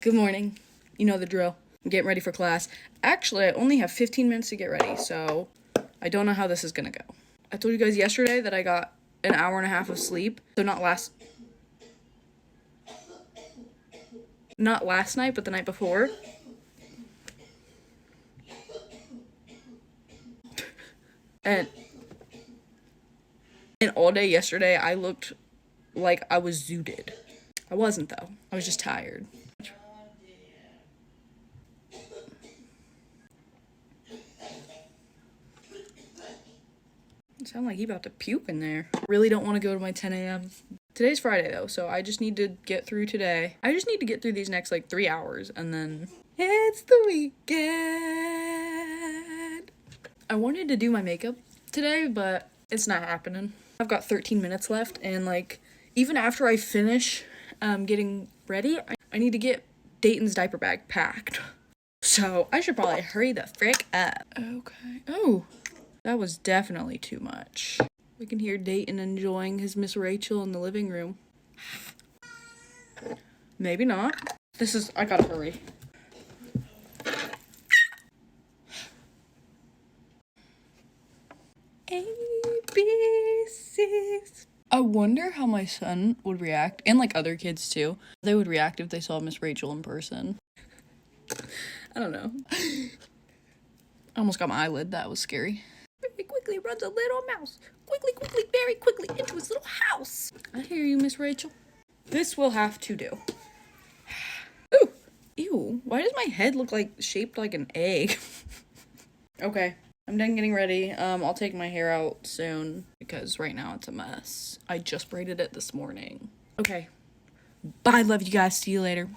Good morning. You know the drill. I'm getting ready for class. Actually, I only have 15 minutes to get ready, so I don't know how this is gonna go. I told you guys yesterday that I got an hour and a half of sleep. So not last night, but the night before. And all day yesterday, I looked like I was zooted. I wasn't, though. I was just tired. It sounded like he about to puke in there. Really don't want to go to my 10 a.m. Today's Friday, though, so I just need to get through today. I just need to get through these next, 3 hours, and then it's the weekend. I wanted to do my makeup today, but it's not happening. I've got 13 minutes left, and, even after I finish getting ready, I need to get Dayton's diaper bag packed. So I should probably hurry the frick up. Okay. Oh, that was definitely too much. We can hear Dayton enjoying his Miss Rachel in the living room. Maybe not. I gotta hurry. ABCs. I wonder how my son would react, and other kids too. They would react if they saw Miss Rachel in person. I don't know. I almost got my eyelid. That was scary. Very quickly runs a little mouse. Quickly, very quickly into his little house. I hear you, Miss Rachel. This will have to do. Ooh! Ew, why does my head look shaped like an egg? Okay, I'm done getting ready. I'll take my hair out soon because right now it's a mess. I just braided it this morning. Okay, bye, love you guys. See you later.